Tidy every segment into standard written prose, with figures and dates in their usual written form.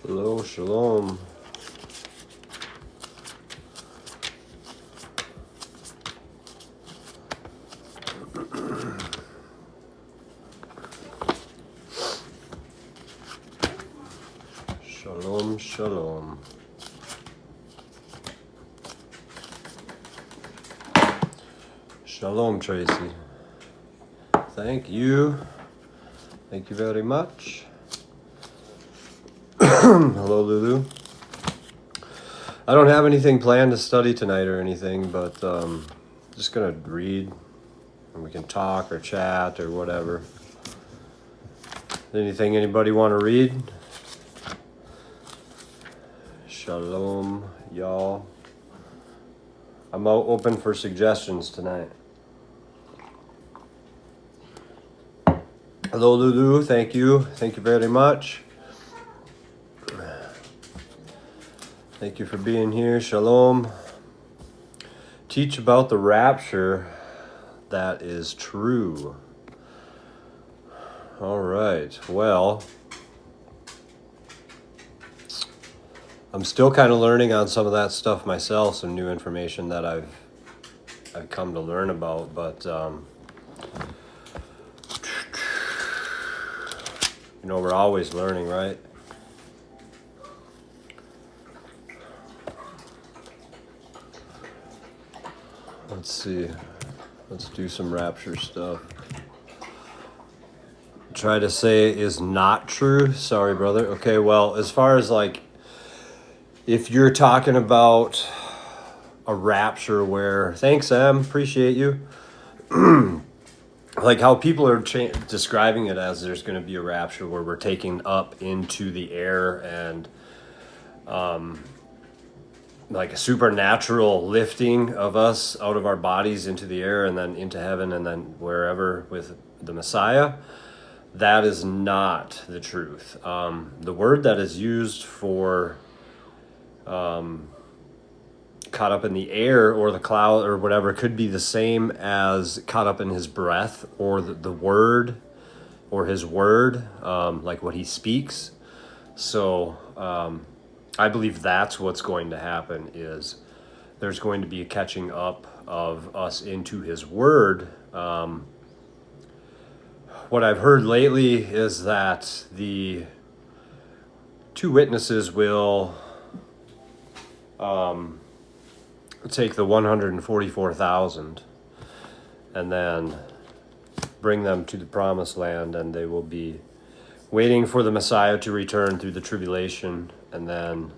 Hello, shalom. Shalom, shalom. Shalom, Tracy. Thank you. Thank you very much. Hello, Lulu. I don't have anything planned to study tonight or anything, but just gonna read, and we can talk or chat or whatever. Anything anybody want to read? Shalom, y'all. I'm open for suggestions tonight. Hello, Lulu. Thank you. Thank you very much. Thank you for being here. Shalom. Teach about the rapture that is true. All right. Well, I'm still kind of learning on some of that stuff myself, some new information that I've come to learn about, but you know, we're always learning, right? Let's see. Let's do some rapture stuff. Try to say is not true. Sorry, brother. Okay, well, as far as like, if you're talking about a rapture where, thanks, Em, appreciate you. Like how people are describing it as there's going to be a rapture where we're taken up into the air and like a supernatural lifting of us out of our bodies into the air and then into heaven and then wherever with the Messiah. That is not the truth. The word that is used for caught up in the air or the cloud or whatever could be the same as caught up in his breath or the word or his word, like what he speaks. So I believe that's what's going to happen is there's going to be a catching up of us into his word. What I've heard lately is that the two witnesses will take the 144,000 and then bring them to the promised land, and they will be waiting for the Messiah to return through the tribulation. And then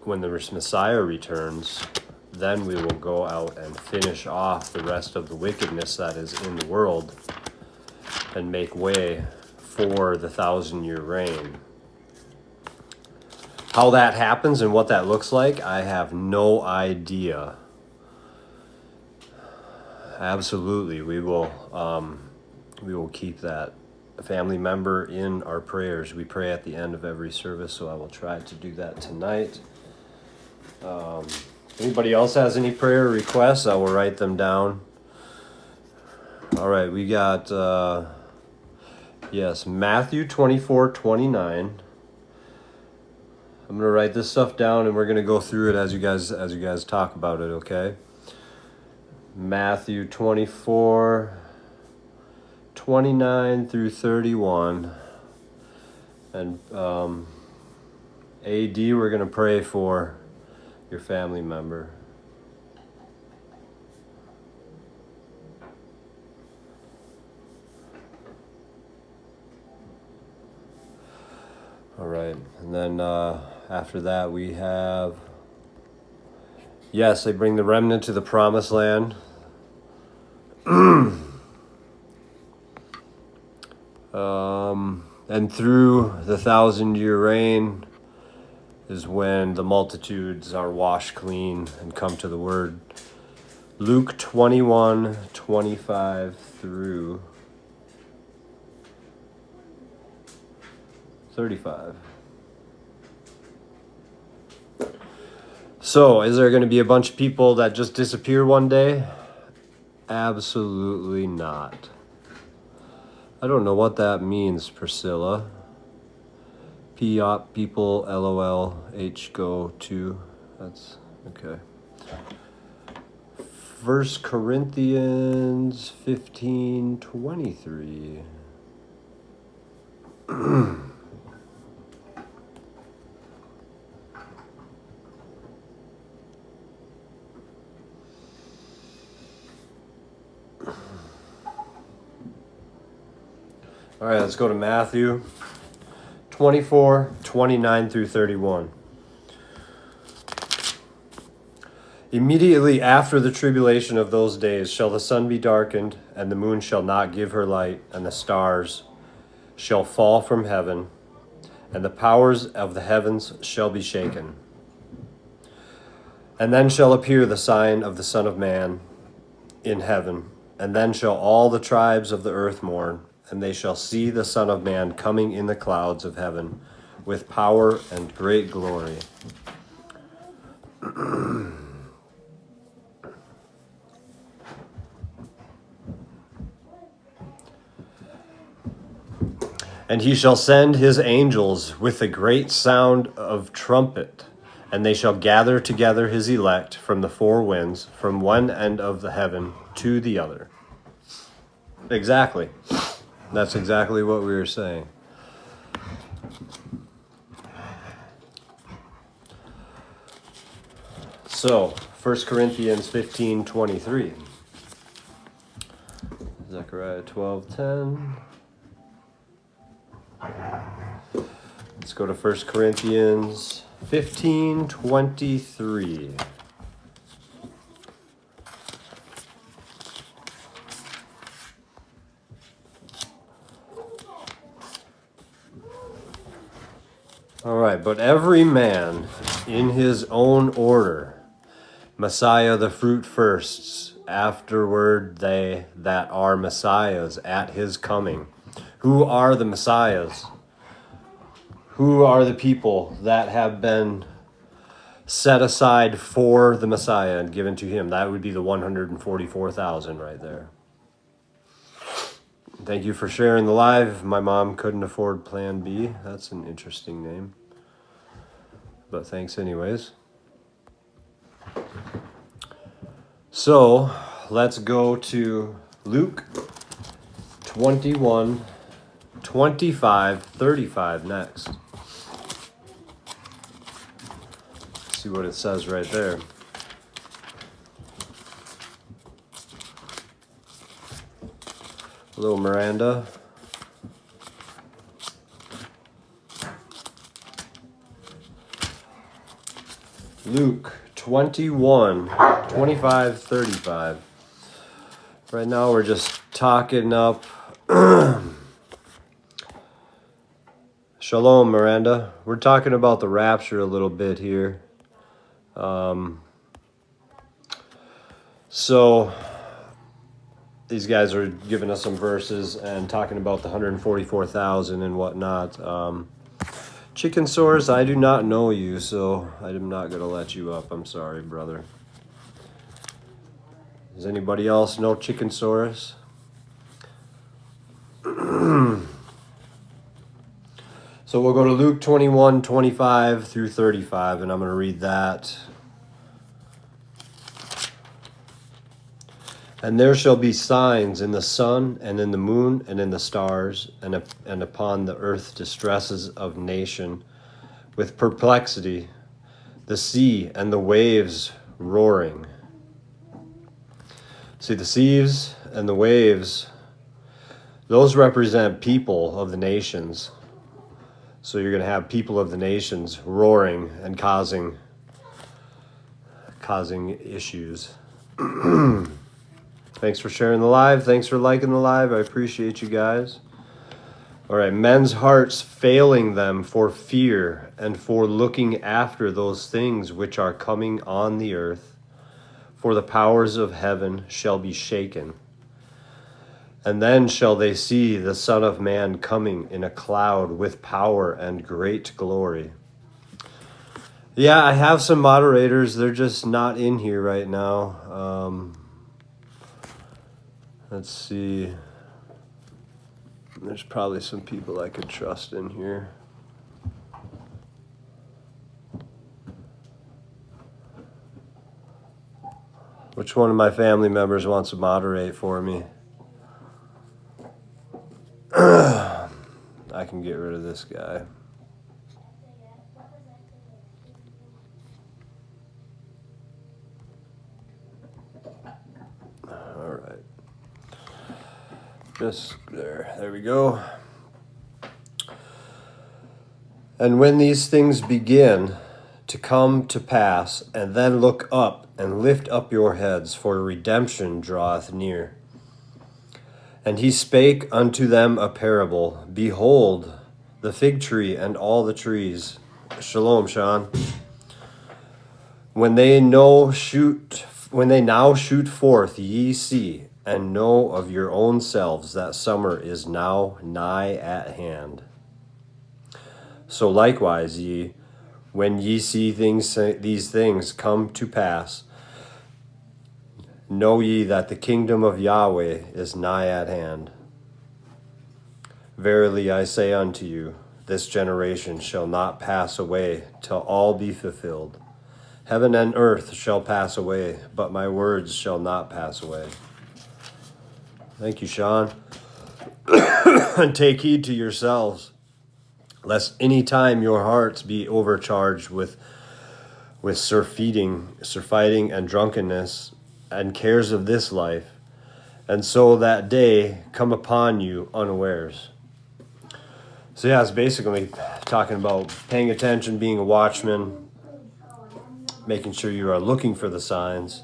when the Messiah returns, then we will go out and finish off the rest of the wickedness that is in the world and make way for the 1,000-year reign. How that happens and what that looks like, I have no idea. Absolutely, we will keep that family member in our prayers. We pray at the end of every service, so I will try to do that tonight. Anybody else has any prayer requests? I will write them down. All right, we got yes, Matthew 24:29. I'm gonna write this stuff down, and we're gonna go through it as you guys talk about it. Okay. Matthew 24:29 through 31, and AD, we're gonna pray for your family member. All right, and then after that we have, yes, they bring the remnant to the promised land. And through the 1,000-year reign is when the multitudes are washed clean and come to the word. Luke 21:25 through 35. So, is there going to be a bunch of people that just disappear one day? Absolutely not. I don't know what that means, Priscilla. P-op people, LOL, H go to. That's okay. 1 Corinthians 15:23. All right, let's go to Matthew 24:29 through 31. Immediately after the tribulation of those days shall the sun be darkened, and the moon shall not give her light, and the stars shall fall from heaven, and the powers of the heavens shall be shaken. And then shall appear the sign of the Son of Man in heaven, and then shall all the tribes of the earth mourn, and they shall see the Son of Man coming in the clouds of heaven with power and great glory. And he shall send his angels with a great sound of trumpet, and they shall gather together his elect from the four winds, from one end of the heaven to the other. Exactly. That's exactly what we were saying. So, 1 Corinthians 15:23. Zechariah 12:10. Let's go to 1 Corinthians 15:23. All right, but every man in his own order, Messiah the fruit first, afterward they that are Messiahs at his coming. Who are the Messiahs? Who are the people that have been set aside for the Messiah and given to him? That would be the 144,000 right there. Thank you for sharing the live. My mom couldn't afford Plan B. That's an interesting name. But thanks anyways. So let's go to Luke 21:25-35 next. See what it says right there. Hello, Miranda. Luke 21:25-35. Right now we're just talking up. Shalom, Miranda. We're talking about the rapture a little bit here. So these guys are giving us some verses and talking about the 144,000 and whatnot. Chicken Source, I do not know you, so I'm not going to let you up. I'm sorry, brother. Does anybody else know Chicken Source? So we'll go to Luke 21:25-35, and I'm going to read that. And there shall be signs in the sun, and in the moon, and in the stars, and upon the earth distresses of nation, with perplexity, the sea and the waves roaring. See, the seas and the waves, those represent people of the nations. So you're going to have people of the nations roaring and causing issues. Thanks for sharing the live. Thanks for liking the live. I appreciate you guys. All right, men's hearts failing them for fear and for looking after those things which are coming on the earth. For the powers of heaven shall be shaken. And then shall they see the Son of Man coming in a cloud with power and great glory. Yeah, I have some moderators. They're just not in here right now. Let's see. There's probably some people I could trust in here. Which one of my family members wants to moderate for me? I can get rid of this guy. All right. Just there we go. And when these things begin to come to pass, and then look up and lift up your heads, for redemption draweth near. And he spake unto them a parable. Behold, the fig tree and all the trees. Shalom, Sean. When they now shoot forth, ye see, and know of your own selves that summer is now nigh at hand. So likewise ye, when ye see these things come to pass, know ye that the kingdom of Yahweh is nigh at hand. Verily I say unto you, this generation shall not pass away till all be fulfilled. Heaven and earth shall pass away, but my words shall not pass away. Thank you, Sean. And take heed to yourselves, lest any time your hearts be overcharged with surfeiting and drunkenness and cares of this life, and so that day come upon you unawares. So yeah, it's basically talking about paying attention, being a watchman, making sure you are looking for the signs.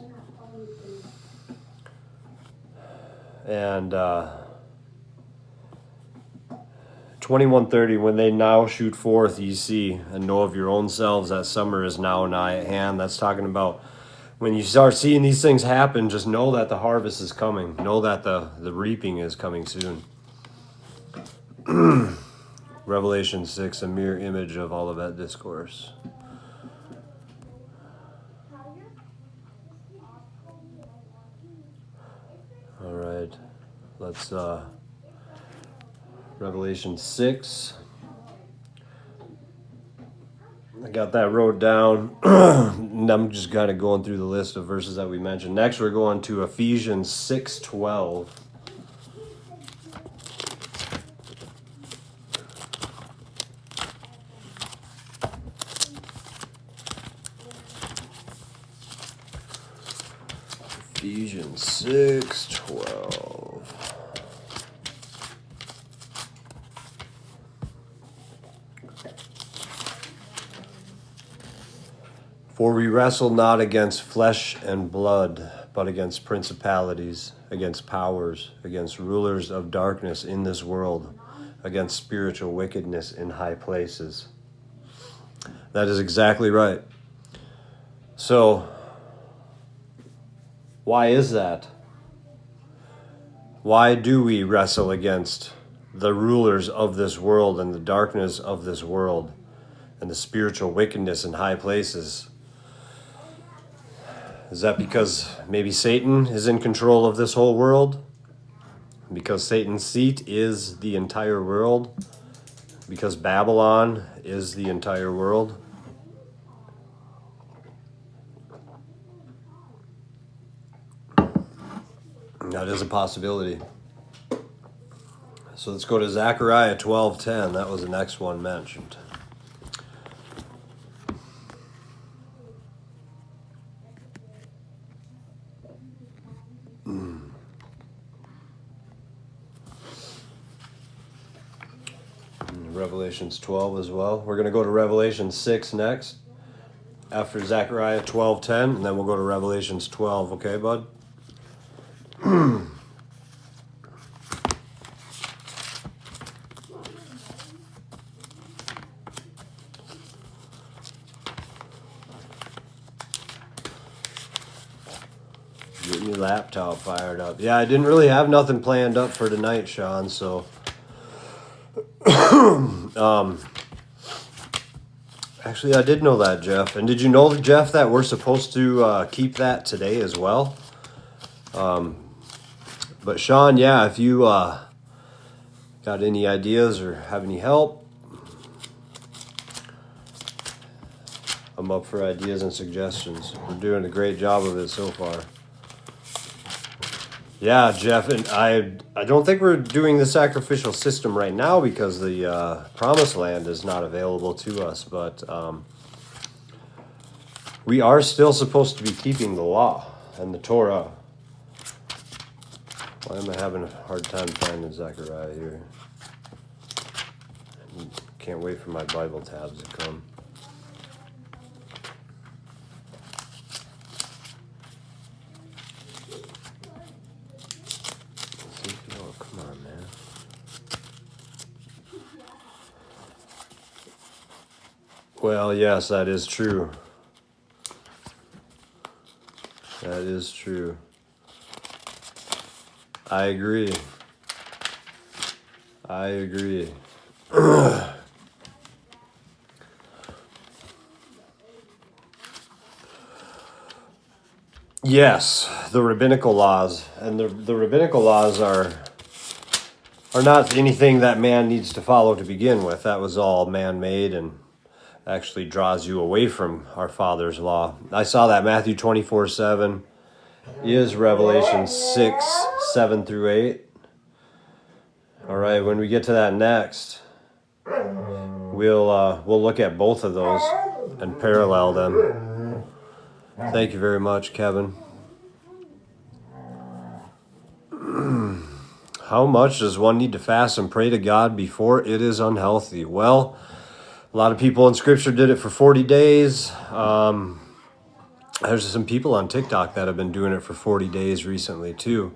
And 21:30, when they now shoot forth, ye see, and know of your own selves that summer is now nigh at hand. That's talking about when you start seeing these things happen, just know that the harvest is coming. Know that the reaping is coming soon. Revelation 6, a mere image of Olivet Discourse. All right, let's Revelation 6. I got that wrote down. And I'm just kind of going through the list of verses that we mentioned. Next, we're going to Ephesians 6:12. Ephesians 6:12. For we wrestle not against flesh and blood, but against principalities, against powers, against rulers of darkness in this world, against spiritual wickedness in high places. That is exactly right. So, why is that? Why do we wrestle against the rulers of this world and the darkness of this world and the spiritual wickedness in high places? Is that because maybe Satan is in control of this whole world? Because Satan's seat is the entire world? Because Babylon is the entire world? That is a possibility. So let's go to Zechariah 12:10. That was the next one mentioned. Revelations 12 as well. We're going to go to Revelation 6 next, after Zechariah 12:10, and then we'll go to Revelations 12. Okay, bud? Getting your laptop fired up. Yeah, I didn't really have nothing planned up for tonight, Sean, so... Actually, I did know that, Jeff. And did you know, Jeff, that we're supposed to keep that today as well? But Sean, yeah, if you got any ideas or have any help, I'm up for ideas and suggestions. We're doing a great job of it so far. Yeah, Jeff, and I don't think we're doing the sacrificial system right now because the promised land is not available to us, but we are still supposed to be keeping the law and the Torah. Why am I having a hard time finding Zechariah here? Can't wait for my Bible tabs to come. Oh, come on, man. Well, yes, that is true. That is true. I agree. I agree. Yes, the rabbinical laws. And the rabbinical laws are not anything that man needs to follow to begin with. That was all man-made and actually draws you away from our Father's law. I saw that Matthew 24:7 is Revelation 6:7 through 8. All right, when we get to that next, we'll look at both of those and parallel them. Thank you very much, Kevin. How much does one need to fast and pray to God before it is unhealthy? Well, a lot of people in Scripture did it for 40 days. There's some people on TikTok that have been doing it for 40 days recently, too.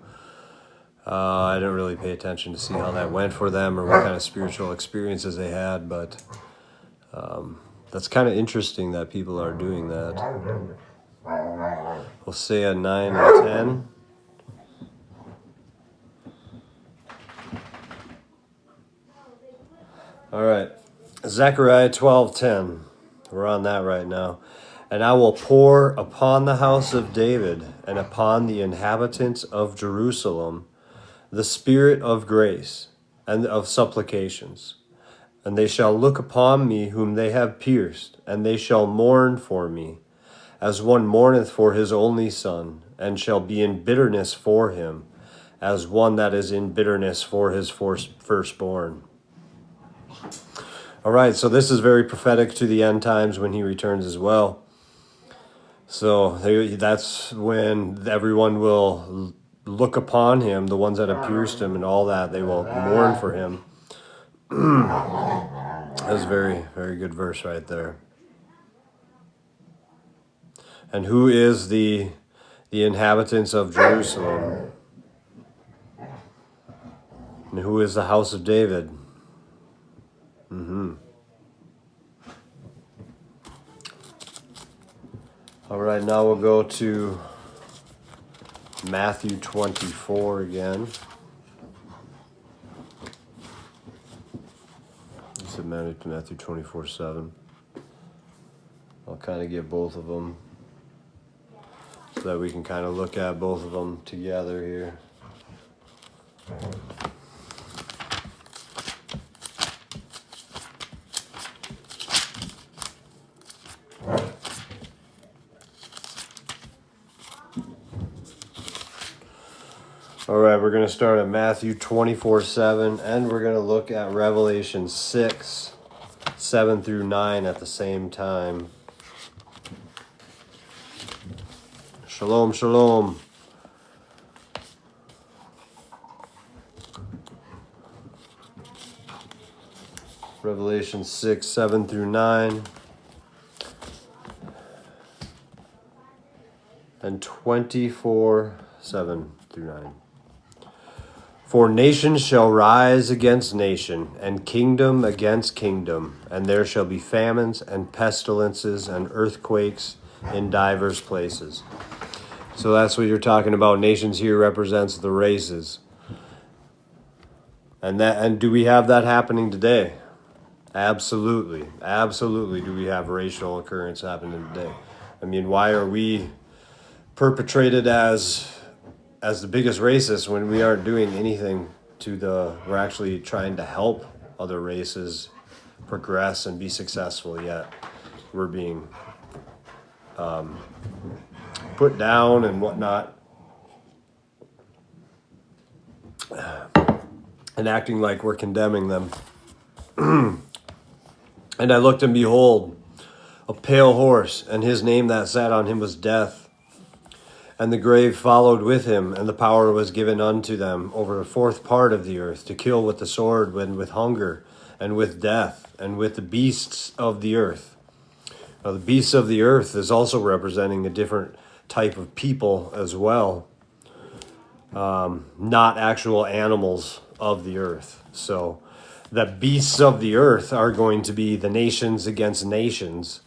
I didn't really pay attention to see how that went for them or what kind of spiritual experiences they had, but that's kind of interesting that people are doing that. Hosea 9 and 10. All right. Zechariah 12:10. We're on that right now. And I will pour upon the house of David and upon the inhabitants of Jerusalem the spirit of grace and of supplications. And they shall look upon me whom they have pierced, and they shall mourn for me, as one mourneth for his only son, and shall be in bitterness for him, as one that is in bitterness for his firstborn. All right, so this is very prophetic to the end times when he returns as well. So that's when everyone will look upon him, the ones that have pierced him and all that, they will mourn for him. That's a very, very good verse right there. And who is the inhabitants of Jerusalem? And who is the house of David? All right, now we'll go to Matthew 24 again. It's Matthew 24:7. I'll kind of get both of them so that we can kind of look at both of them together here. All right, we're going to start at Matthew 24:7, and we're going to look at Revelation 6:7 through 9 at the same time. Shalom, shalom. Revelation 6:7 through 9. And 24:7 through 9. For nation shall rise against nation, and kingdom against kingdom, and there shall be famines and pestilences and earthquakes in divers places. So that's what you're talking about. Nations here represents the races. And do we have that happening today? Absolutely. Absolutely do we have racial occurrence happening today. I mean, why are we perpetrated as the biggest racist when we aren't doing anything we're actually trying to help other races progress and be successful, yet we're being put down and whatnot. and acting like we're condemning them. And I looked, and behold, a pale horse, and his name that sat on him was Death. And the grave followed with him, and the power was given unto them over a fourth part of the earth, to kill with the sword, and with hunger, and with death, and with the beasts of the earth. Now, the beasts of the earth is also representing a different type of people as well, not actual animals of the earth. So the beasts of the earth are going to be the nations against nations.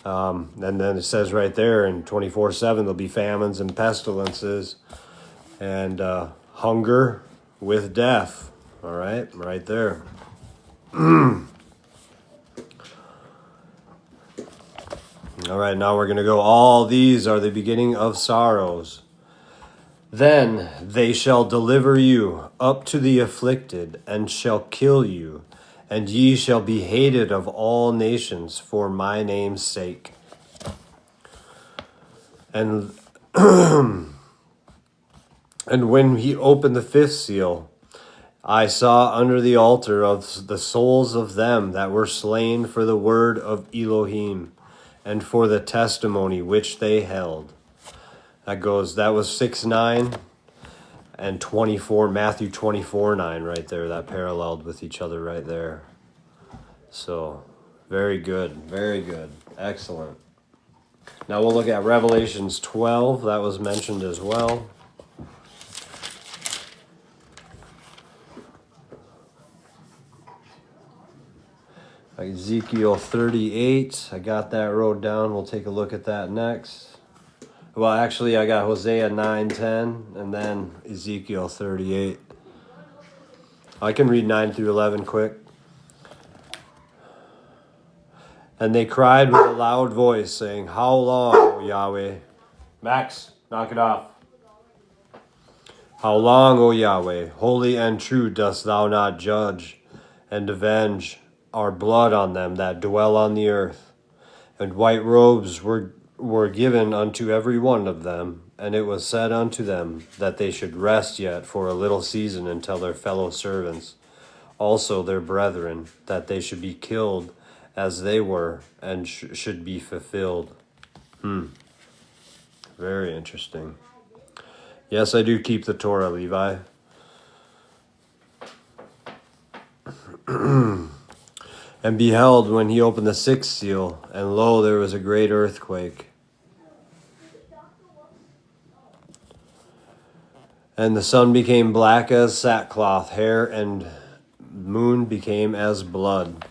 And then it says right there in 24/7, there'll be famines and pestilences and hunger with death. All right there. All right, now we're going to go. All these are the beginning of sorrows. Then they shall deliver you up to the afflicted, and shall kill you, and ye shall be hated of all nations for my name's sake. And and when he opened the fifth seal, I saw under the altar of the souls of them that were slain for the word of Elohim, and for the testimony which they held. That was 6:9 and 24, Matthew 24:9 right there. That paralleled with each other right there. So, very good, very good, excellent. Now we'll look at Revelations 12. That was mentioned as well. Ezekiel 38. I got that wrote down. We'll take a look at that next. Well, actually, I got Hosea 9:10, and then Ezekiel 38. I can read 9 through 11 quick. And they cried with a loud voice, saying, How long, O Yahweh? Max, knock it off. How long, O Yahweh, holy and true dost thou not judge, and avenge our blood on them that dwell on the earth? And white robes were given unto every one of them, and it was said unto them that they should rest yet for a little season until their fellow servants, also their brethren, that they should be killed as they were, and should be fulfilled. Very interesting. Yes, I do keep the Torah, Levi. And beheld, when he opened the sixth seal, and lo, there was a great earthquake. And the sun became black as sackcloth hair, and moon became as blood.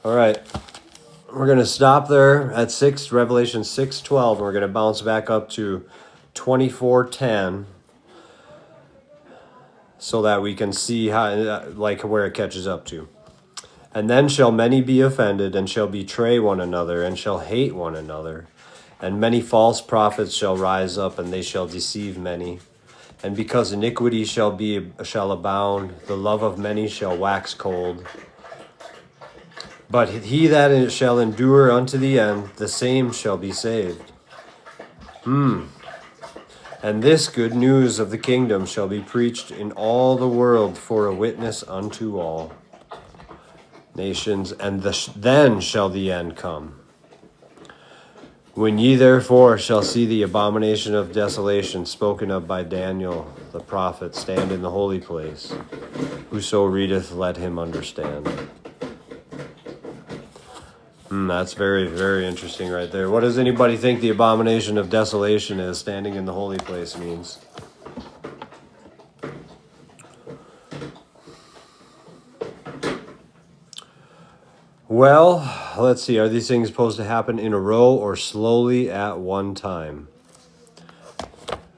All right, we're going to stop there at Revelation 6:12, and we're going to bounce back up to 24:10, so that we can see how, where it catches up to. And then shall many be offended, and shall betray one another, and shall hate one another. And many false prophets shall rise up, and they shall deceive many. And because iniquity shall abound, the love of many shall wax cold. But he that shall endure unto the end, the same shall be saved. And this good news of the kingdom shall be preached in all the world for a witness unto all nations, and then shall the end come. When ye therefore shall see the abomination of desolation spoken of by Daniel the prophet stand in the holy place, whoso readeth, let him understand. That's very, very interesting right there. What does anybody think the abomination of desolation is, standing in the holy place, means? Well, let's see. Are these things supposed to happen in a row or slowly at one time?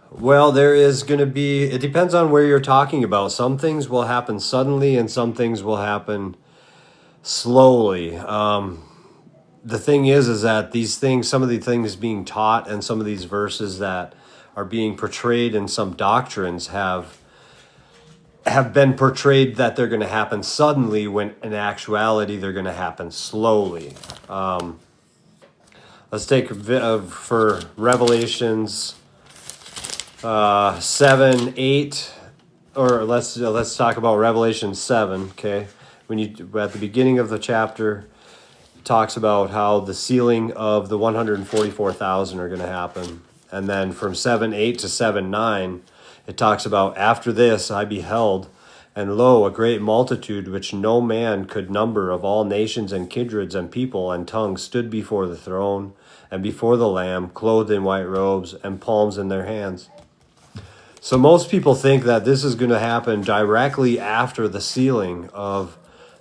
Well, there is going to be, it depends on where you're talking about. Some things will happen suddenly, and some things will happen slowly. The thing is that these things, some of the things being taught and some of these verses that are being portrayed in some doctrines have been portrayed that they're going to happen suddenly, when in actuality they're going to happen slowly. Let's take for Revelations 7, 8, or let's talk about Revelation 7. Okay, when you at the beginning of the chapter, it talks about how the sealing of the 144,000 are going to happen, and then from 7, 8 to 7, 9, it talks about after this I beheld. And lo, a great multitude which no man could number of all nations and kindreds and people and tongues stood before the throne and before the Lamb, clothed in white robes and palms in their hands. So most people think that this is going to happen directly after the sealing of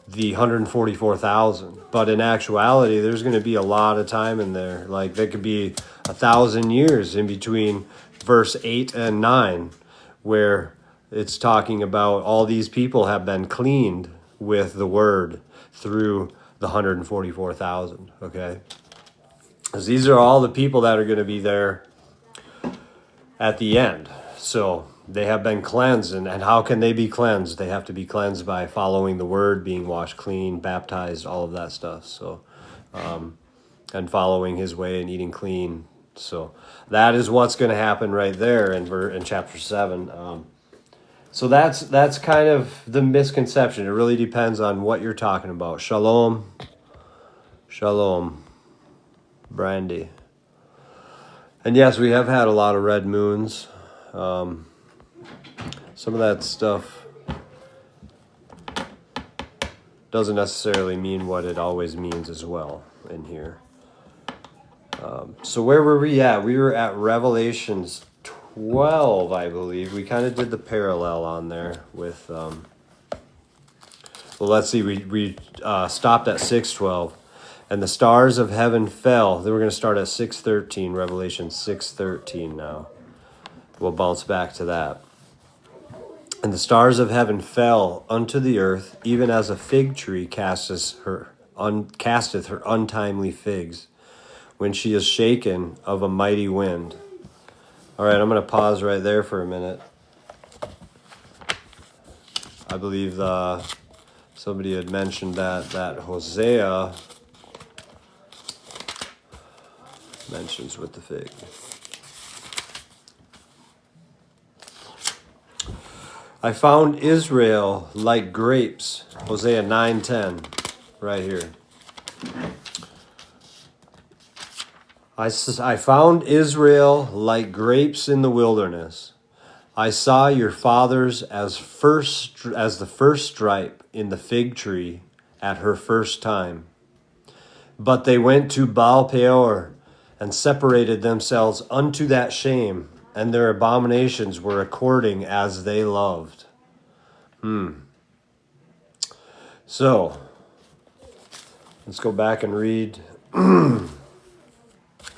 the 144,000. But in actuality, there's going to be a lot of time in there. Like there could be 1,000 years in between verse 8 and 9, where it's talking about all these people have been cleaned with the word through the 144,000, okay? Because these are all the people that are going to be there at the end. So they have been cleansed. And how can they be cleansed? They have to be cleansed by following the word, being washed clean, baptized, all of that stuff. So, and following his way and eating clean. So that is what's going to happen right there in chapter 7. So that's kind of the misconception. It really depends on what you're talking about. Shalom. Shalom. Brandy. And yes, we have had a lot of red moons. Some of that stuff doesn't necessarily mean what it always means as well in here. So where were we at? We were at Revelations 12, I believe. We kind of did the parallel on there with, well, let's see, we stopped at 6:12. And the stars of heaven fell. Then we're going to start at 6:13, Revelation 6:13 now. We'll bounce back to that. And the stars of heaven fell unto the earth, even as a fig tree casteth her untimely figs, when she is shaken of a mighty wind. All right, I'm going to pause right there for a minute. I believe somebody had mentioned that Hosea mentions with the fig. I found Israel like grapes, Hosea 9:10, right here. I found Israel like grapes in the wilderness. I saw your fathers as the first stripe in the fig tree at her first time. But they went to Baal Peor and separated themselves unto that shame, and their abominations were according as they loved. So, let's go back and read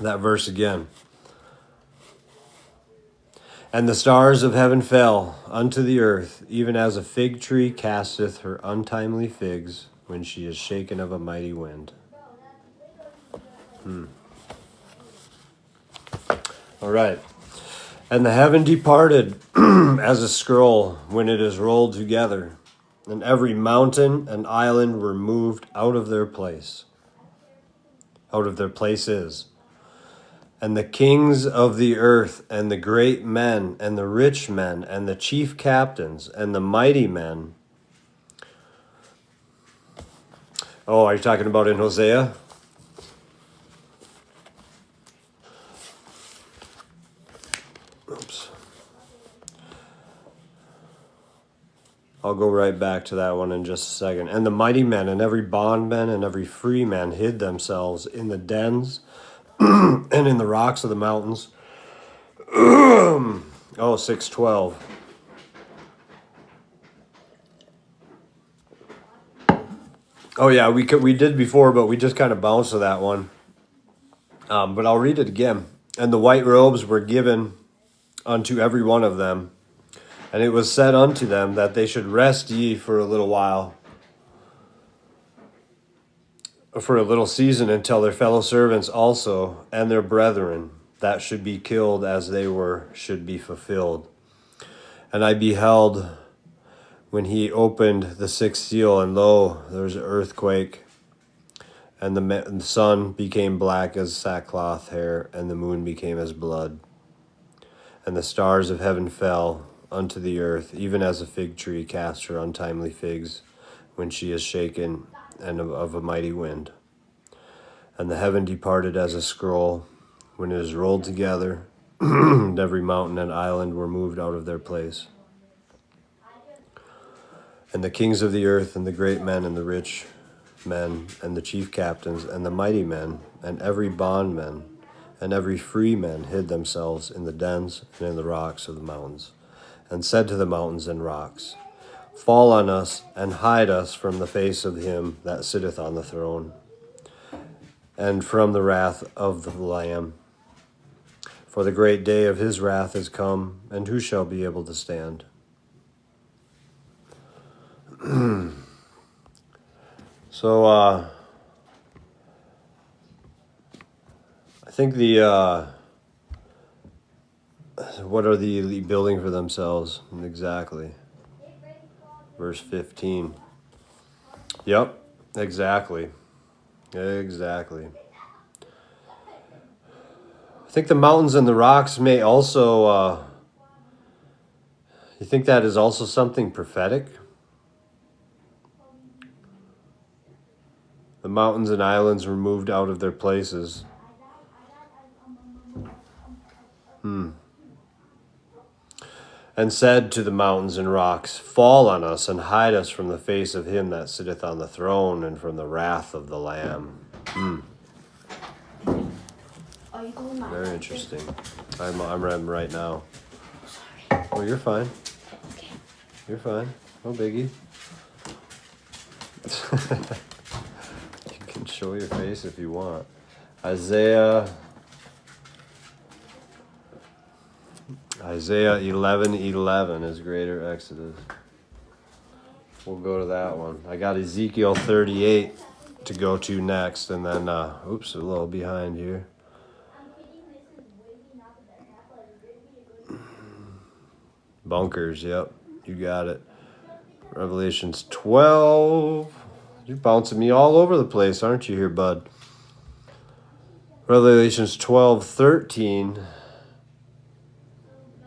that verse again. And the stars of heaven fell unto the earth, even as a fig tree casteth her untimely figs when she is shaken of a mighty wind. All right. And the heaven departed as a scroll when it is rolled together, and every mountain and island were moved out of their places. And the kings of the earth, and the great men, and the rich men, and the chief captains, and the mighty men. Oh, are you talking about in Hosea? Oops. I'll go right back to that one in just a second. And the mighty men, and every bondman, and every free man hid themselves in the dens and in the rocks of the mountains. 6:12. Oh yeah, we did before, but we just kind of bounced to that one. But I'll read it again. And the white robes were given unto every one of them, and it was said unto them that they should rest ye for a little while, for a little season, until their fellow servants also and their brethren that should be killed as they were should be fulfilled. And I beheld when he opened the sixth seal, and lo, there was an earthquake, And the sun became black as sackcloth hair, and the moon became as blood. And the stars of heaven fell unto the earth, even as a fig tree casts her untimely figs when she is shaken and of a mighty wind. And the heaven departed as a scroll when it is rolled together, and every mountain and island were moved out of their place. And the kings of the earth, and the great men, and the rich men, and the chief captains, and the mighty men, and every bondman, and every free man hid themselves in the dens and in the rocks of the mountains, and said to the mountains and rocks, Fall on us, and hide us from the face of him that sitteth on the throne, and from the wrath of the Lamb. For the great day of his wrath is come, and who shall be able to stand? So, I think what are the elite building for themselves? Exactly. Verse 15. Yep, exactly. Exactly. I think the mountains and the rocks may also, you think that is also something prophetic? The mountains and islands were moved out of their places. And said to the mountains and rocks, Fall on us, and hide us from the face of him that sitteth on the throne, and from the wrath of the Lamb. Very interesting. I'm reading right now. Oh, you're fine. You're fine. No biggie. You can show your face if you want. Isaiah 11:11 is greater Exodus. We'll go to that one. I got Ezekiel 38 to go to next, and then, oops, a little behind here. Bunkers, yep, you got it. Revelations 12. You're bouncing me all over the place, aren't you here, bud? Revelations 12:13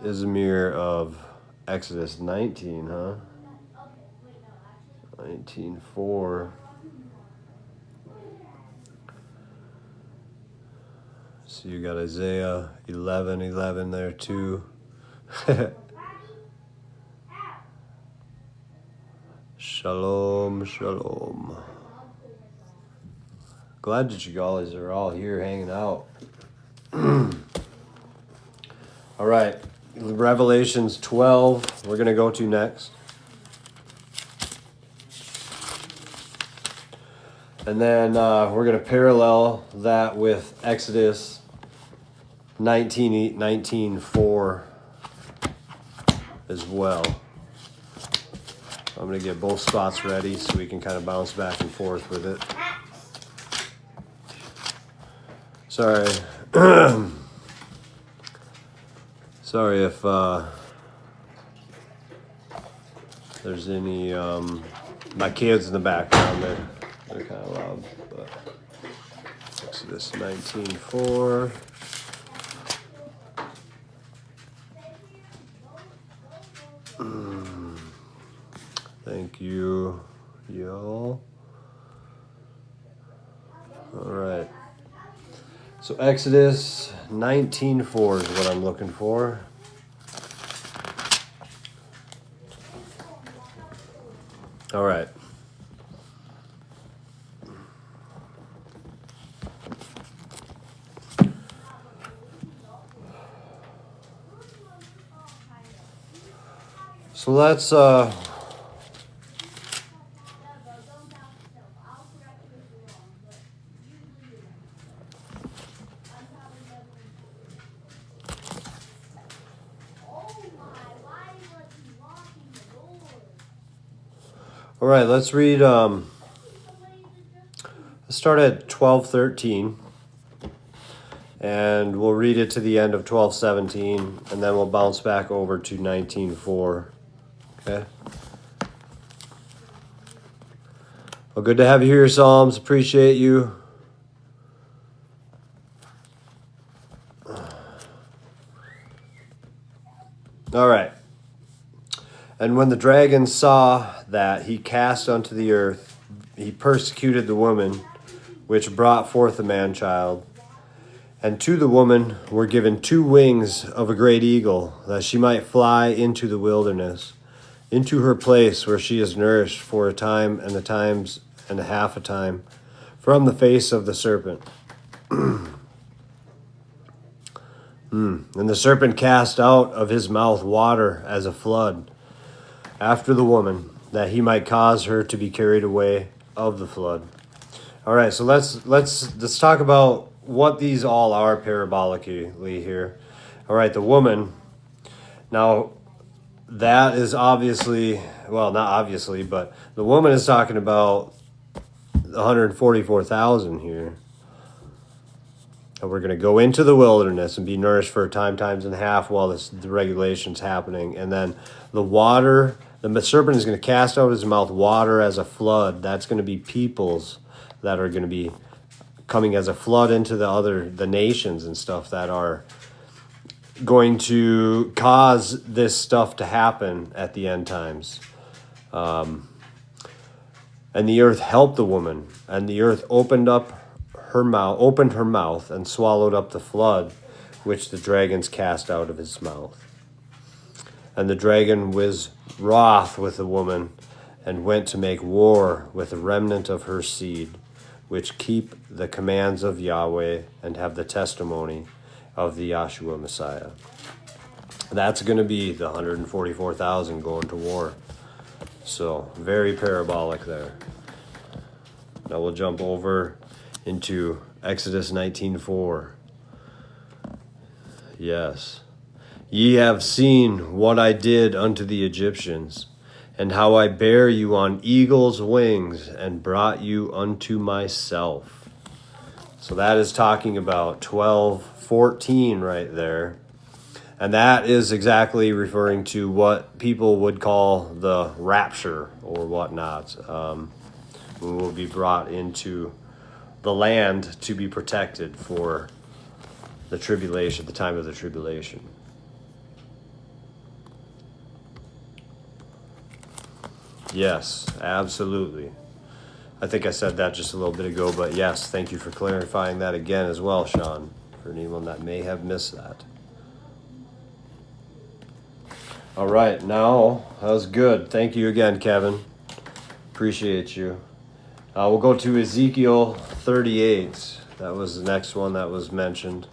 is a mirror of Exodus 19, huh? 19:4. So you got Isaiah 11:11 there too. Shalom, shalom. Glad that you guys are all here hanging out. All right, Revelations 12, we're going to go to next. And then we're going to parallel that with Exodus 19:4 as well. I'm going to get both spots ready so we can kind of bounce back and forth with it. Sorry. Sorry if there's any my kids in the background. They're kind of loud. But Exodus 19:4. Thank you, y'all. All right. So Exodus 19:4 is what I'm looking for. All right. So let's all right, let's read let's start at 12:13 and we'll read it to the end of 12:17 and then we'll bounce back over to 19:4. Okay. Well, good to have you here, Psalms. Appreciate you. All right. And when the dragon saw that, he cast unto the earth, he persecuted the woman, which brought forth the man child. And to the woman were given 2 wings of a great eagle, that she might fly into the wilderness, into her place where she is nourished for a time and a times and a half a time, from the face of the serpent. And the serpent cast out of his mouth water as a flood after the woman, that he might cause her to be carried away of the flood. All right, so let's talk about what these all are parabolically here. All right, the woman. Now, that is obviously, well, not obviously, but the woman is talking about 144,000 here. And we're going to go into the wilderness and be nourished for a times and a half while the regulation's happening. And then the water, the serpent is going to cast out of his mouth water as a flood. That's going to be peoples that are going to be coming as a flood into the nations and stuff that are going to cause this stuff to happen at the end times. And the earth helped the woman, and the earth opened her mouth and swallowed up the flood which the dragons cast out of his mouth. And the dragon was wroth with the woman, and went to make war with the remnant of her seed, which keep the commands of Yahweh and have the testimony of the Yahshua Messiah. That's going to be the 144,000 going to war. So, very parabolic there. Now we'll jump over into Exodus 19:4. Yes. Ye have seen what I did unto the Egyptians, and how I bare you on eagle's wings, and brought you unto myself. So that is talking about 12:14 right there. And that is exactly referring to what people would call the rapture or whatnot. We will be brought into the land to be protected for the tribulation, the time of the tribulation. Yes, absolutely. I think I said that just a little bit ago, but yes, thank you for clarifying that again as well, Sean, for anyone that may have missed that. All right, now, that was good. Thank you again, Kevin. Appreciate you. We'll go to Ezekiel 38. That was the next one that was mentioned.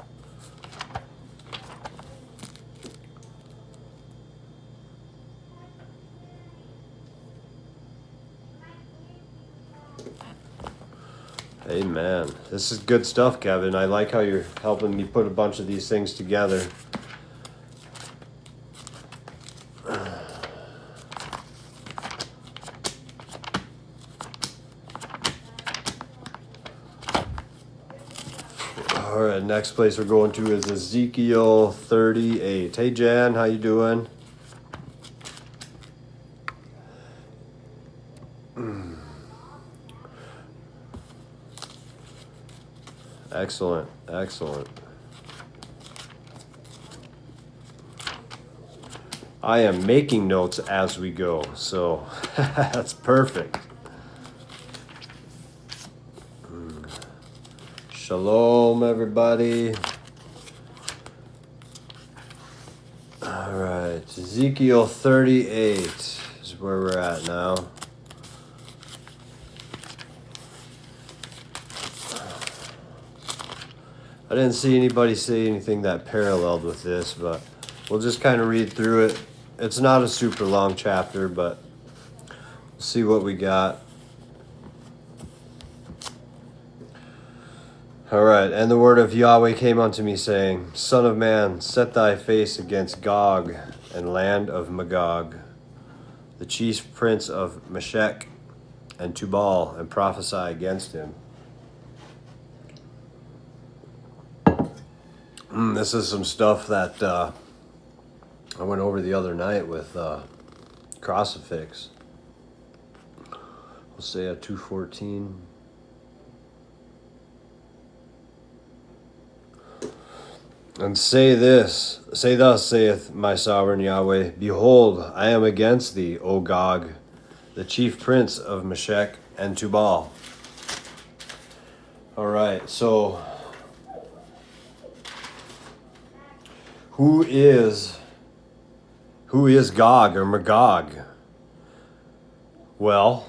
Amen. This is good stuff, Kevin. I like how you're helping me put a bunch of these things together. All right, next place we're going to is Ezekiel 38. Hey, Jan, how you doing? Excellent, excellent. I am making notes as we go, so that's perfect. Shalom, everybody. All right, Ezekiel 38 is where we're at now. I didn't see anybody say anything that paralleled with this, but we'll just kind of read through it. It's not a super long chapter, but we'll see what we got. All right, and the word of Yahweh came unto me, saying, Son of man, set thy face against Gog and land of Magog, the chief prince of Meshech and Tubal, and prophesy against him. This is some stuff that I went over the other night with Crossifix. Hosea 2:14. And say thus saith my sovereign Yahweh, Behold, I am against thee, O Gog, the chief prince of Meshech and Tubal. All right, so who is Gog or Magog? Well,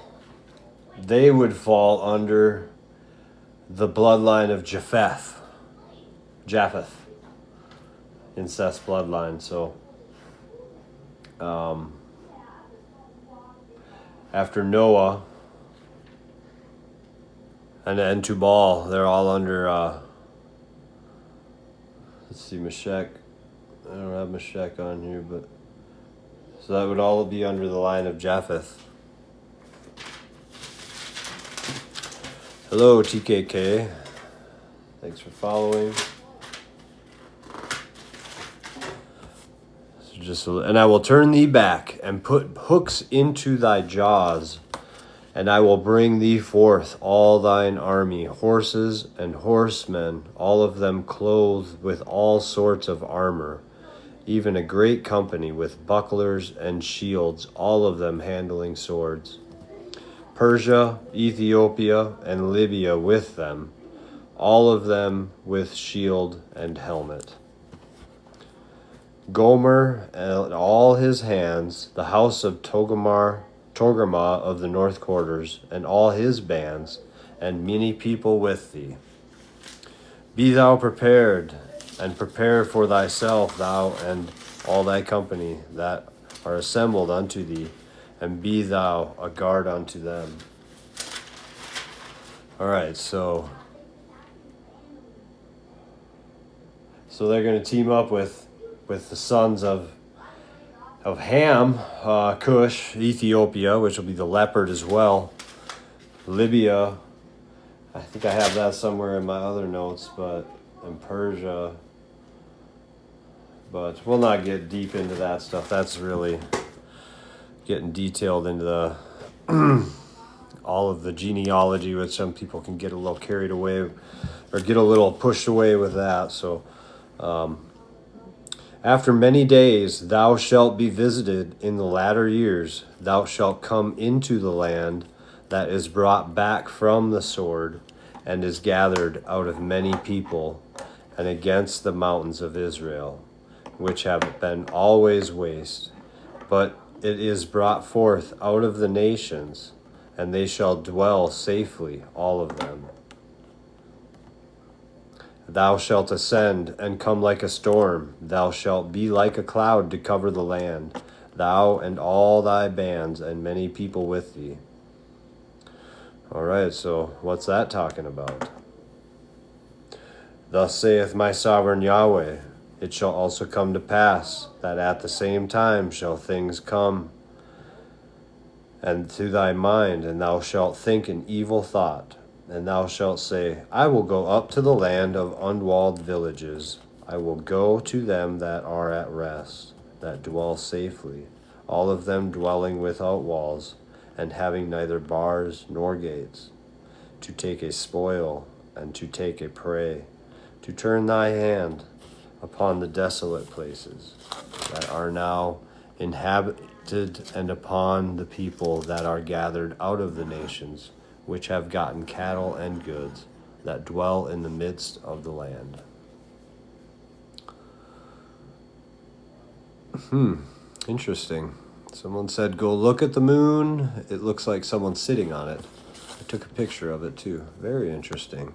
they would fall under the bloodline of Japheth, in Seth's bloodline. So, after Noah and Tubal, they're all under. Let's see, Meshech. I don't have Meshech on here, but so that would all be under the line of Japheth. Hello, TKK. Thanks for following. And I will turn thee back and put hooks into thy jaws, and I will bring thee forth all thine army, horses and horsemen, all of them clothed with all sorts of armor, even a great company with bucklers and shields, all of them handling swords. Persia, Ethiopia, and Libya with them, all of them with shield and helmet. Gomer and all his hands, the house of Togarmah of the north quarters, and all his bands, and many people with thee. Be thou prepared, and prepare for thyself, thou and all thy company that are assembled unto thee, and be thou a guard unto them. All right, so they're going to team up with the sons of Ham, Cush, Ethiopia, which will be the leopard as well. Libya, I think I have that somewhere in my other notes, and Persia. But we'll not get deep into that stuff. That's really getting detailed into the all of the genealogy, which some people can get a little carried away or get a little pushed away with that. So, after many days thou shalt be visited in the latter years. Thou shalt come into the land that is brought back from the sword and is gathered out of many people, and against the mountains of Israel, which have been always waste. But it is brought forth out of the nations, and they shall dwell safely, all of them. Thou shalt ascend and come like a storm. Thou shalt be like a cloud to cover the land, thou and all thy bands and many people with thee. All right, so what's that talking about? Thus saith my sovereign Yahweh, it shall also come to pass that at the same time shall things come and to thy mind, and thou shalt think an evil thought. And thou shalt say, I will go up to the land of unwalled villages. I will go to them that are at rest, that dwell safely, all of them dwelling without walls, and having neither bars nor gates, to take a spoil and to take a prey, to turn thy hand upon the desolate places that are now inhabited, and upon the people that are gathered out of the nations, which have gotten cattle and goods, that dwell in the midst of the land. Interesting. Someone said, go look at the moon. It looks like someone's sitting on it. I took a picture of it too. Very interesting.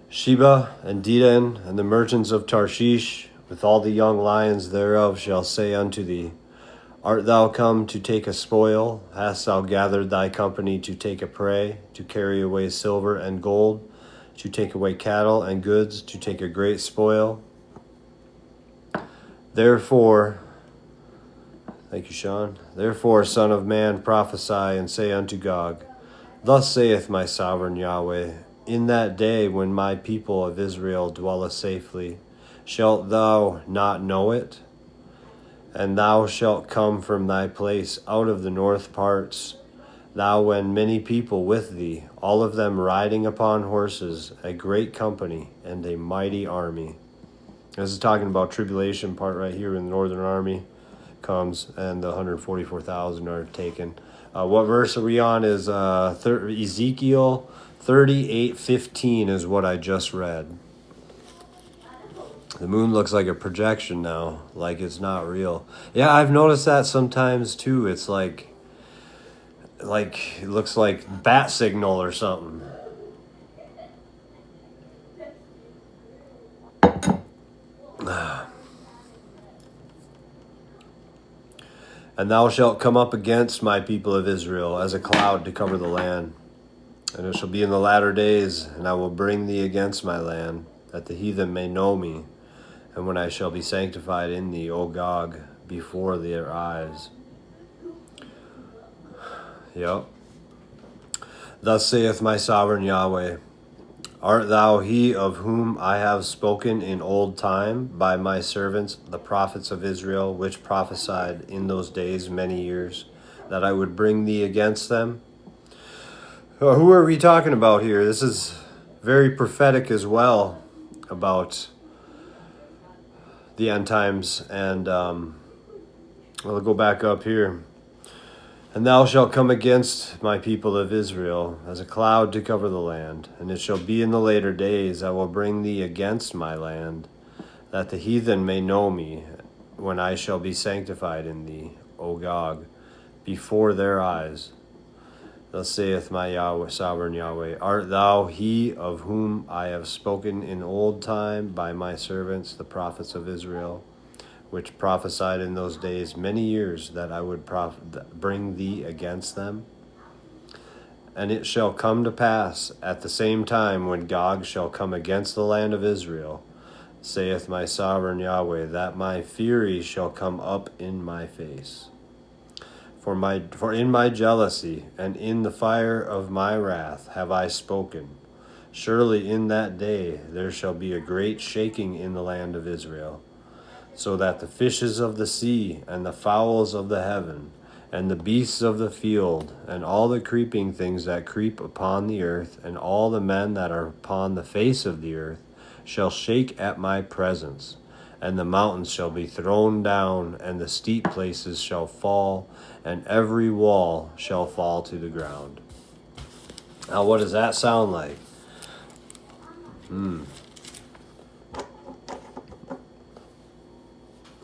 Sheba and Dedan and the merchants of Tarshish, with all the young lions thereof, shall say unto thee, Art thou come to take a spoil? Hast thou gathered thy company to take a prey, to carry away silver and gold, to take away cattle and goods, to take a great spoil? Therefore, thank you, Sean. Therefore, son of man, prophesy and say unto Gog, Thus saith my sovereign Yahweh, in that day when my people of Israel dwelleth safely, shalt thou not know it? And thou shalt come from thy place out of the north parts, thou and many people with thee, all of them riding upon horses, a great company and a mighty army. This is talking about tribulation part right here when the northern army comes and the 144,000 are taken. What verse are we on? Is Ezekiel 38:15 is what I just read. The moon looks like a projection now, like it's not real. Yeah, I've noticed that sometimes too. It's like it looks like bat signal or something. And thou shalt come up against my people of Israel as a cloud to cover the land. And it shall be in the latter days, and I will bring thee against my land, that the heathen may know me, and when I shall be sanctified in thee, O Gog, before their eyes. Yep. Thus saith my sovereign Yahweh, art thou he of whom I have spoken in old time by my servants, the prophets of Israel, which prophesied in those days many years, that I would bring thee against them? Who are we talking about here? This is very prophetic as well about the end times. And I'll go back up here. And thou shalt come against my people of Israel as a cloud to cover the land. And it shall be in the later days, I will bring thee against my land, that the heathen may know me, when I shall be sanctified in thee, O Gog, before their eyes. Thus saith my Yahweh, sovereign Yahweh, art thou he of whom I have spoken in old time by my servants, the prophets of Israel, which prophesied in those days many years that I would bring thee against them? And it shall come to pass at the same time when Gog shall come against the land of Israel, saith my sovereign Yahweh, that my fury shall come up in my face. For in my jealousy and in the fire of my wrath have I spoken. Surely in that day there shall be a great shaking in the land of Israel, so that the fishes of the sea and the fowls of the heaven and the beasts of the field and all the creeping things that creep upon the earth and all the men that are upon the face of the earth shall shake at my presence. And the mountains shall be thrown down, and the steep places shall fall, and every wall shall fall to the ground. Now, what does that sound like?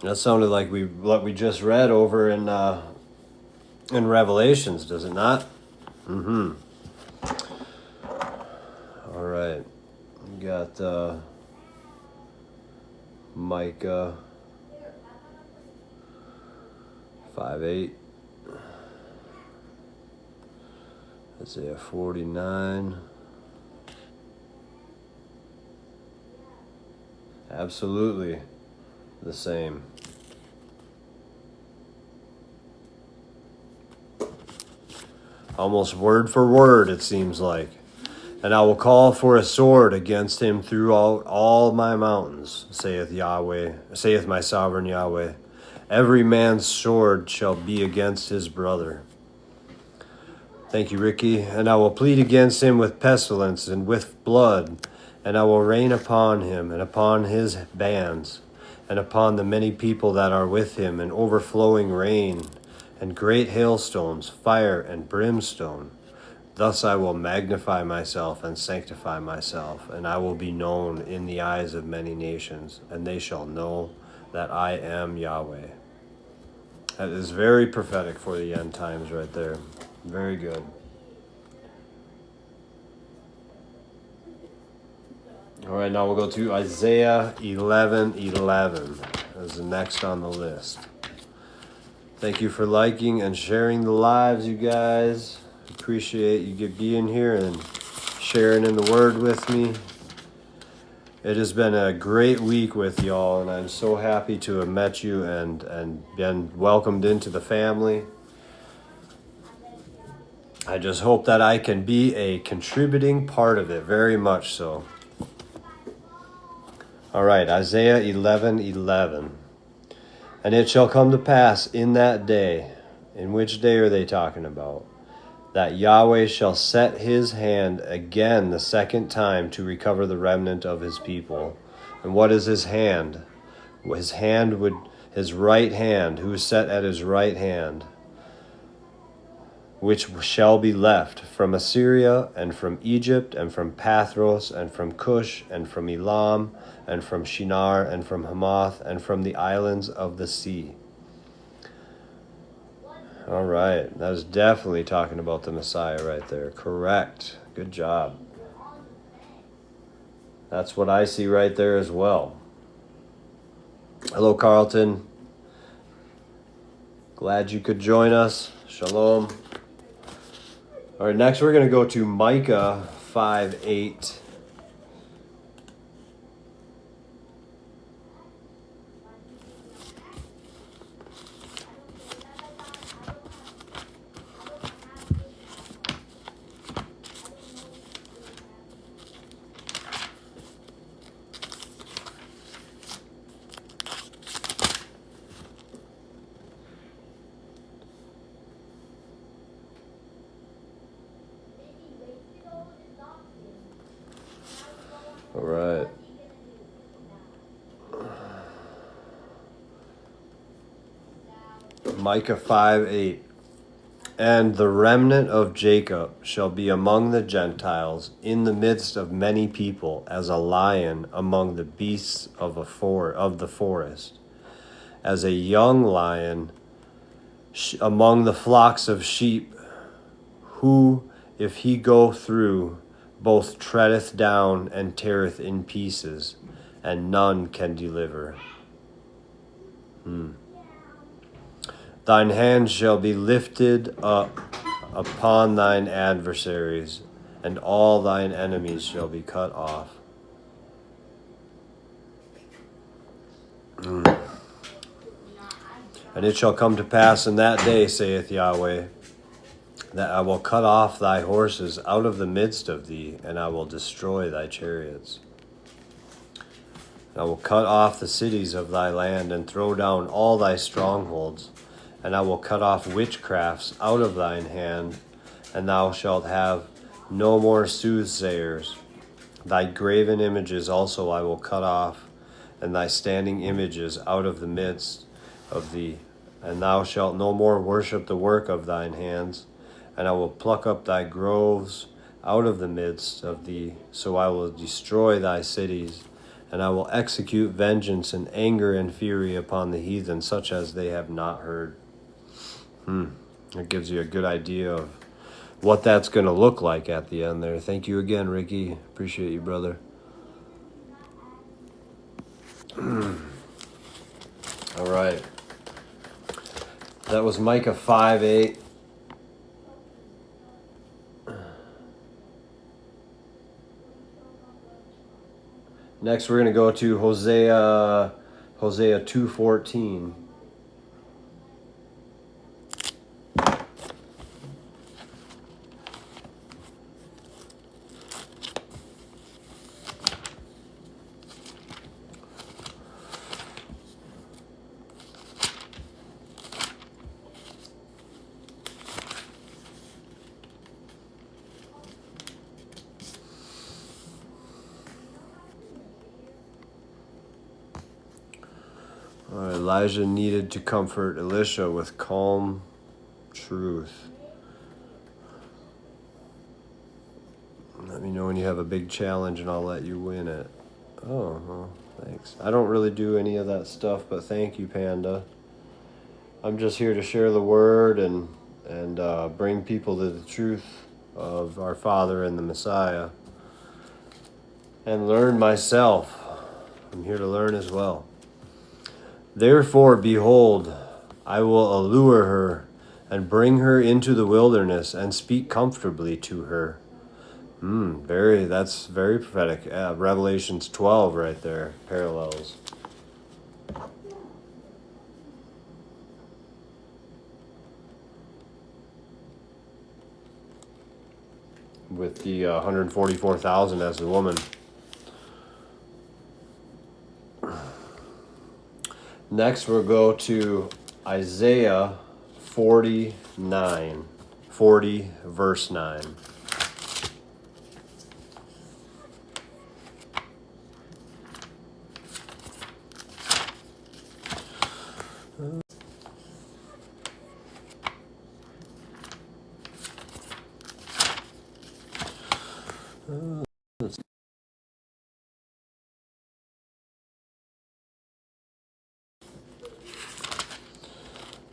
That sounded like what we just read over in Revelations, does it not? All right. We got Micah 5:8, Isaiah 49. Absolutely the same. Almost word for word, it seems like. And I will call for a sword against him throughout all my mountains, saith Yahweh, saith my sovereign Yahweh. Every man's sword shall be against his brother. Thank you, Ricky. And I will plead against him with pestilence and with blood, and I will rain upon him and upon his bands, and upon the many people that are with him, an overflowing rain, and great hailstones, fire and brimstone. Thus I will magnify myself and sanctify myself, and I will be known in the eyes of many nations, and they shall know that I am Yahweh. That is very prophetic for the end times right there. Very good. All right, now we'll go to Isaiah 11:11 as the next on the list. Thank you for liking and sharing the lives, you guys. Appreciate you being here and sharing in the word with me. It has been a great week with y'all, and I'm so happy to have met you and been welcomed into the family. I just hope that I can be a contributing part of it, very much so. All right, Isaiah 11:11. And it shall come to pass in that day. In which day are they talking about? that Yahweh shall set his hand again the second time to recover the remnant of his people. And what is his hand? His right hand, who is set at his right hand, which shall be left from Assyria, and from Egypt, and from Pathros, and from Cush, and from Elam, and from Shinar, and from Hamath, and from the islands of the sea. All right, that is definitely talking about the Messiah right there. Correct. Good job. That's what I see right there as well. Hello, Carlton. Glad you could join us. Shalom. All right, next we're going to go to Micah 5:8. All right. Micah 5:8. And the remnant of Jacob shall be among the Gentiles, in the midst of many people, as a lion among the beasts of the forest, as a young lion among the flocks of sheep, who, if he go through, both treadeth down and teareth in pieces, and none can deliver. Thine hand shall be lifted up upon thine adversaries, and all thine enemies shall be cut off. And it shall come to pass in that day, saith Yahweh, that I will cut off thy horses out of the midst of thee, and I will destroy thy chariots. And I will cut off the cities of thy land, and throw down all thy strongholds. And I will cut off witchcrafts out of thine hand, and thou shalt have no more soothsayers. Thy graven images also I will cut off, and thy standing images out of the midst of thee. And thou shalt no more worship the work of thine hands, and I will pluck up thy groves out of the midst of thee. So I will destroy thy cities, and I will execute vengeance and anger and fury upon the heathen, such as they have not heard. It gives you a good idea of what that's going to look like at the end there. Thank you again, Ricky. Appreciate you, brother. All right. That was Micah 5:8. Next, we're going to go to Hosea 2:14. Elijah needed to comfort Elisha with calm truth. Let me know when you have a big challenge and I'll let you win it. Oh, well, thanks. I don't really do any of that stuff, but thank you, Panda. I'm just here to share the word and bring people to the truth of our Father and the Messiah. And learn myself. I'm here to learn as well. Therefore, behold, I will allure her and bring her into the wilderness and speak comfortably to her. That's very prophetic. Revelations 12 right there, parallels. With the 144,000 as the woman. Next, we'll go to Isaiah 49. 40, verse 9.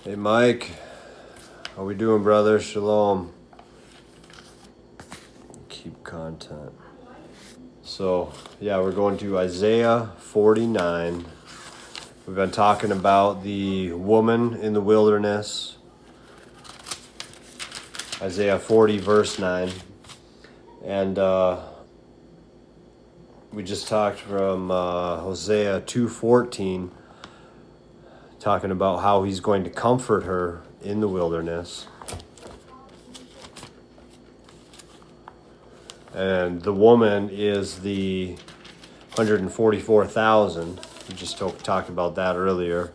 Hey, Mike. How we doing, brother? Shalom. Keep content. So, yeah, we're going to Isaiah 49. We've been talking about the woman in the wilderness. Isaiah 40, verse 9. And we just talked from Hosea 2:14, talking about how he's going to comfort her in the wilderness. And the woman is the 144,000. We just talked about that earlier.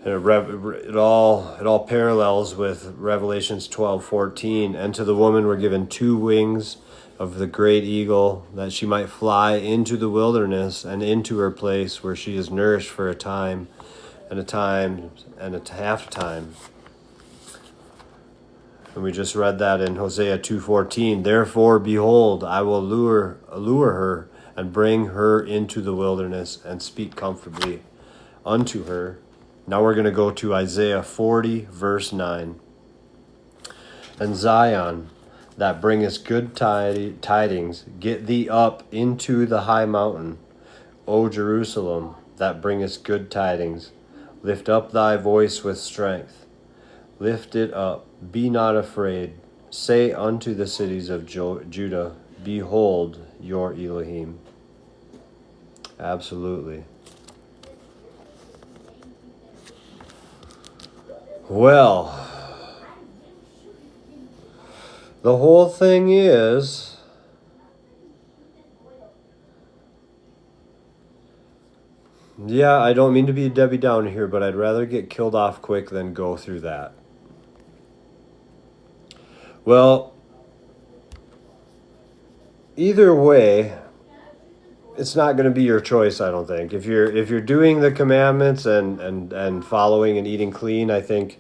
And it all parallels with Revelations 12:14. And to the woman were given 2 wings of the great eagle, that she might fly into the wilderness and into her place where she is nourished for a time and a half time. And we just read that in Hosea 2:14. Therefore, behold, I will allure her and bring her into the wilderness and speak comfortably unto her. Now we're going to go to Isaiah 40, verse 9. And Zion, that bringest good tidings, get thee up into the high mountain. O Jerusalem, that bringest good tidings, lift up thy voice with strength. Lift it up, be not afraid. Say unto the cities of Judah, behold your Elohim. Absolutely. Well, the whole thing is, yeah, I don't mean to be a Debbie Downer here, but I'd rather get killed off quick than go through that. Well, either way, it's not going to be your choice, I don't think. If you're doing the commandments and following and eating clean, I think,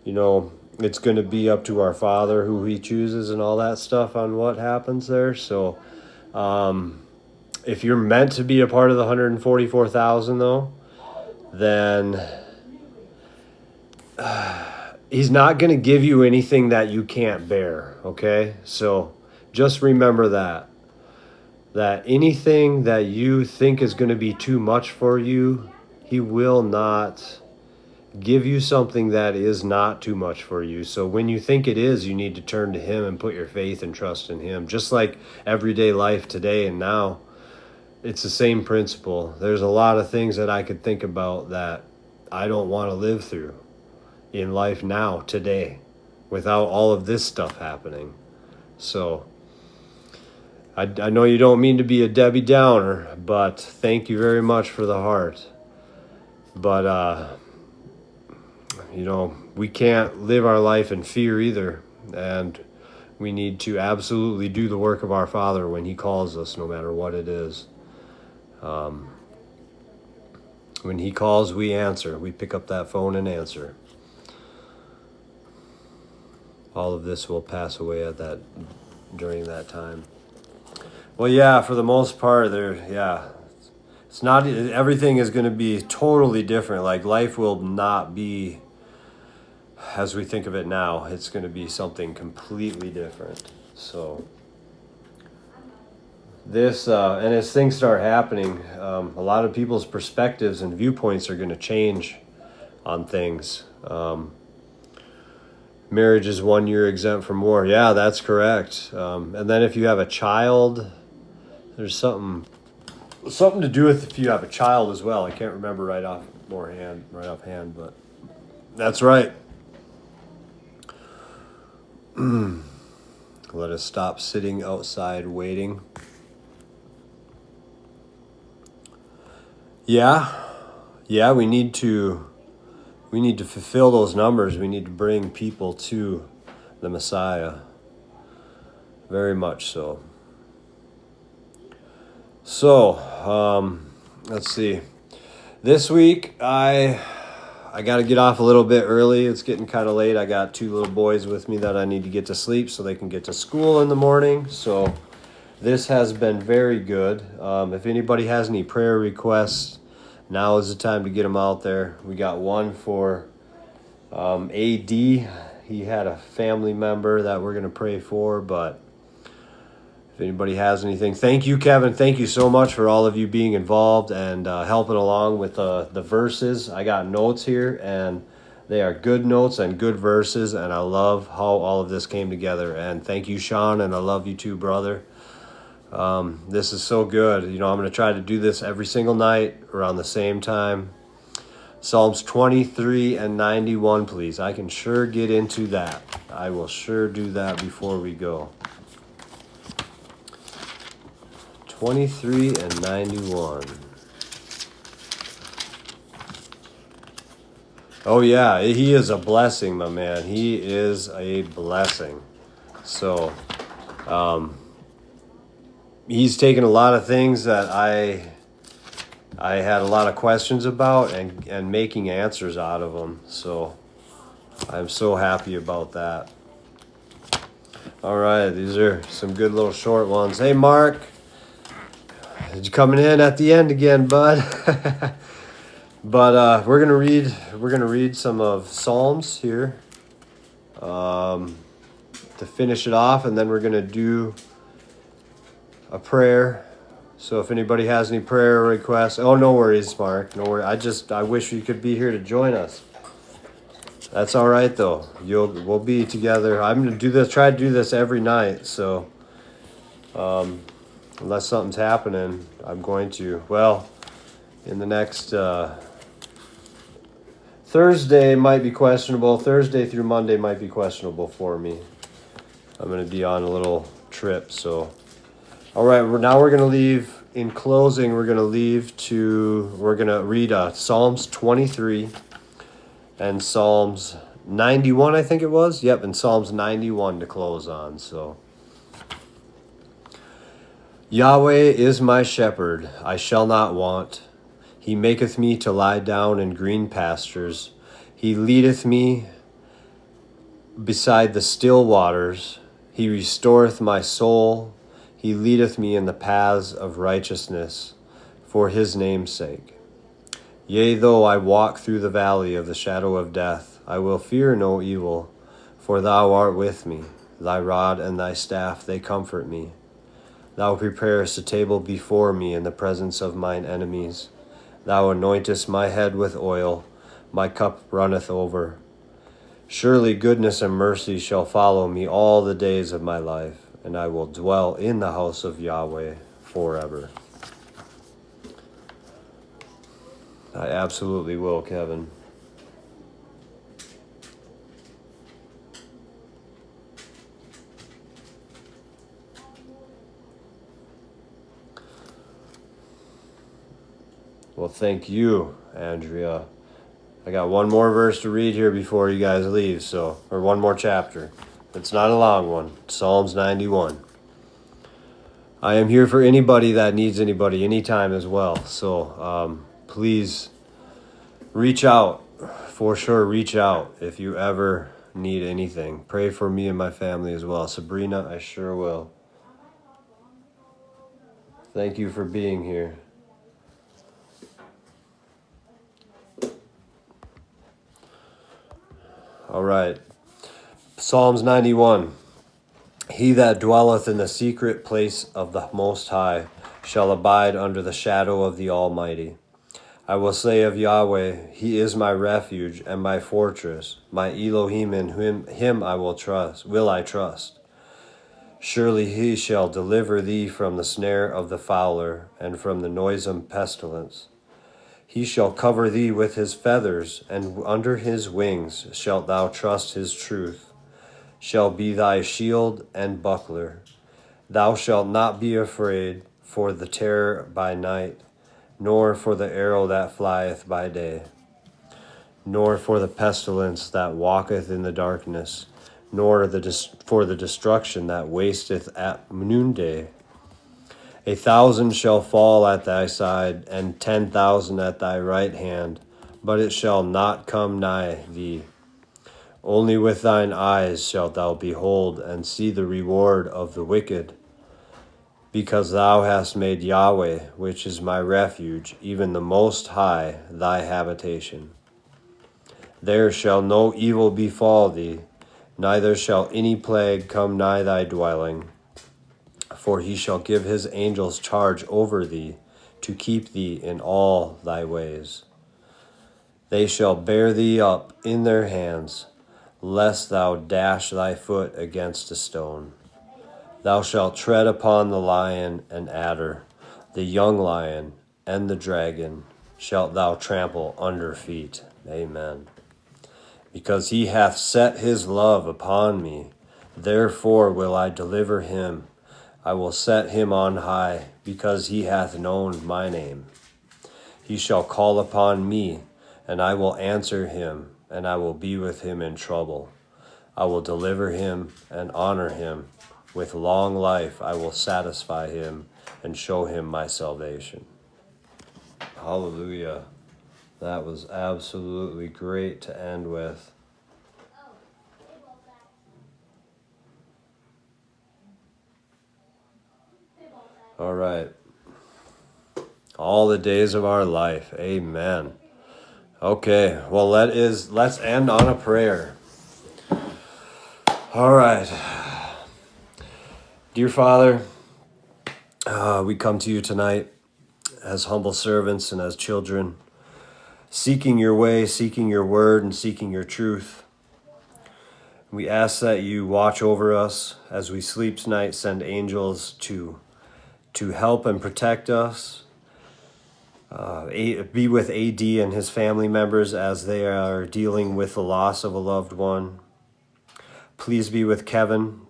it's going to be up to our Father who he chooses and all that stuff on what happens there. So, if you're meant to be a part of the 144,000 though, then he's not going to give you anything that you can't bear, okay? So just remember that anything that you think is going to be too much for you, he will not give you something that is not too much for you. So when you think it is, you need to turn to him and put your faith and trust in him. Just like everyday life today and now, it's the same principle. There's a lot of things that I could think about that I don't want to live through in life now, today, without all of this stuff happening. So I know you don't mean to be a Debbie Downer, but thank you very much for the heart. But, we can't live our life in fear either. And we need to absolutely do the work of our Father when he calls us, no matter what it is. When he calls, we answer. We pick up that phone and answer. All of this will pass away during that time. Well, yeah, for the most part, it's not, everything is going to be totally different. Like, life will not be as we think of it now. It's going to be something completely different. So this, and as things start happening, a lot of people's perspectives and viewpoints are going to change on things. Marriage is 1 year exempt from war. Yeah, that's correct. And then if you have a child, there's something to do with if you have a child as well. I can't remember right offhand, but that's right. Let us stop sitting outside waiting. Yeah, we need to We need to fulfill those numbers. We need to bring people to the Messiah. Very much so. So, let's see. This week, I got to get off a little bit early. It's getting kind of late. I got 2 little boys with me that I need to get to sleep so they can get to school in the morning. So this has been very good. If anybody has any prayer requests, now is the time to get them out there. We got one for AD. He had a family member that we're going to pray for, but if anybody has anything, thank you, Kevin. Thank you so much for all of you being involved and helping along with the verses. I got notes here, and they are good notes and good verses, and I love how all of this came together. And thank you, Sean, and I love you too, brother. This is so good. I'm going to try to do this every single night around the same time. Psalms 23 and 91, please. I can sure get into that. I will sure do that before we go. 23 and 91. Oh yeah, he is a blessing, my man. He is a blessing. So, he's taken a lot of things that I had a lot of questions about and making answers out of them. So I'm so happy about that. All right, these are some good little short ones. Hey, Mark, you coming in at the end again, bud? But we're gonna read some of Psalms here to finish it off, and then we're gonna do a prayer. So if anybody has any prayer requests, no worries, Mark, no worries. I wish you could be here to join us. That's all right though. We'll be together. I'm gonna try to do this every night. So unless something's happening, I'm going to. Well, in the next Thursday might be questionable. Thursday through Monday might be questionable for me. I'm gonna be on a little trip, so. All right, now we're going to leave, in closing, we're going to read Psalms 23 and Psalms 91, I think it was. Yep, and Psalms 91 to close on, so. Yahweh is my shepherd, I shall not want. He maketh me to lie down in green pastures. He leadeth me beside the still waters. He restoreth my soul. He leadeth me in the paths of righteousness for his name's sake. Yea, though I walk through the valley of the shadow of death, I will fear no evil, for thou art with me. Thy rod and thy staff, they comfort me. Thou preparest a table before me in the presence of mine enemies. Thou anointest my head with oil, my cup runneth over. Surely goodness and mercy shall follow me all the days of my life, and I will dwell in the house of Yahweh forever. I absolutely will, Kevin. Well, thank you, Andrea. I got one more verse to read here before you guys leave, or one more chapter. It's not a long one. Psalms 91. I am here for anybody that needs anybody anytime as well. So please reach out. For sure, reach out if you ever need anything. Pray for me and my family as well. Sabrina, I sure will. Thank you for being here. All right. Psalms 91. He that dwelleth in the secret place of the Most High shall abide under the shadow of the Almighty. I will say of Yahweh, He is my refuge and my fortress, my Elohim, in him I will trust. Surely He shall deliver thee from the snare of the fowler and from the noisome pestilence. He shall cover thee with his feathers, and under his wings shalt thou trust. His truth shall be thy shield and buckler. Thou shalt not be afraid for the terror by night, nor for the arrow that flieth by day, nor for the pestilence that walketh in the darkness, nor for the destruction that wasteth at noonday. 1,000 shall fall at thy side, and 10,000 at thy right hand, but it shall not come nigh thee. Only with thine eyes shalt thou behold and see the reward of the wicked, because thou hast made Yahweh, which is my refuge, even the Most High, thy habitation. There shall no evil befall thee, neither shall any plague come nigh thy dwelling. For he shall give his angels charge over thee, to keep thee in all thy ways. They shall bear thee up in their hands, lest thou dash thy foot against a stone. Thou shalt tread upon the lion and adder, the young lion and the dragon shalt thou trample under feet. Amen. Because he hath set his love upon me, therefore will I deliver him. I will set him on high, because he hath known my name. He shall call upon me, and I will answer him, and I will be with him in trouble. I will deliver him and honor him. With long life I will satisfy him and show him my salvation. Hallelujah. That was absolutely great to end with. All right. All the days of our life. Amen. Okay, well, let's end on a prayer. All right. Dear Father, we come to you tonight as humble servants and as children, seeking your way, seeking your word, and seeking your truth. We ask that you watch over us as we sleep tonight, send angels to help and protect us. Be with AD and his family members as they are dealing with the loss of a loved one. Please be with Kevin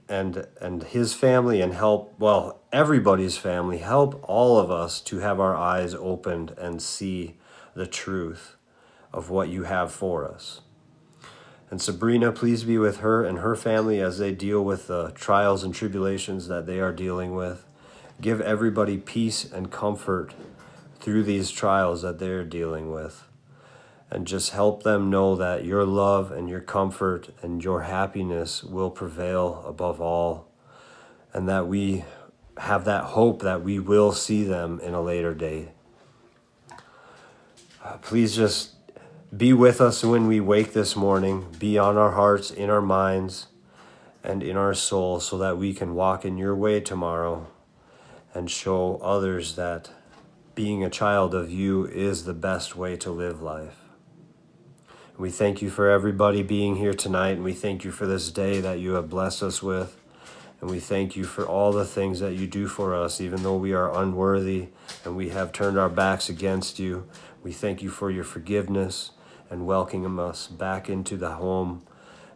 and his family and help, well, everybody's family. Help all of us to have our eyes opened and see the truth of what you have for us. And Sabrina, please be with her and her family as they deal with the trials and tribulations that they are dealing with. Give everybody peace and comfort through these trials that they're dealing with. And just help them know that your love and your comfort and your happiness will prevail above all. And that we have that hope that we will see them in a later day. Please just be with us when we wake this morning. Be on our hearts, in our minds, and in our soul, so that we can walk in your way tomorrow and show others that being a child of you is the best way to live life. We thank you for everybody being here tonight, and we thank you for this day that you have blessed us with. And we thank you for all the things that you do for us, even though we are unworthy and we have turned our backs against you. We thank you for your forgiveness and welcoming us back into the home.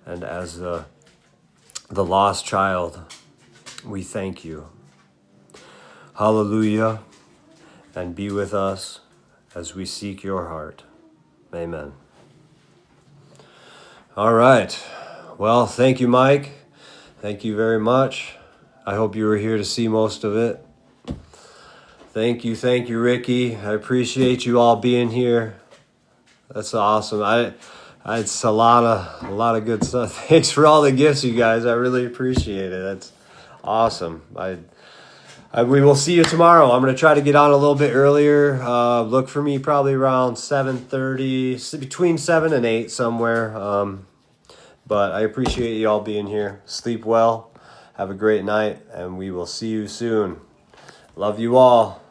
And as the lost child, we thank you. Hallelujah. And be with us as we seek your heart. Amen. All right. Well, thank you, Mike. Thank you very much. I hope you were here to see most of it. Thank you, Ricky. I appreciate you all being here. That's awesome. It's a lot of good stuff. Thanks for all the gifts, you guys. I really appreciate it. That's awesome. We will see you tomorrow. I'm going to try to get on a little bit earlier. Look for me probably around 7:30, between 7 and 8 somewhere. But I appreciate you all being here. Sleep well. Have a great night, and we will see you soon. Love you all.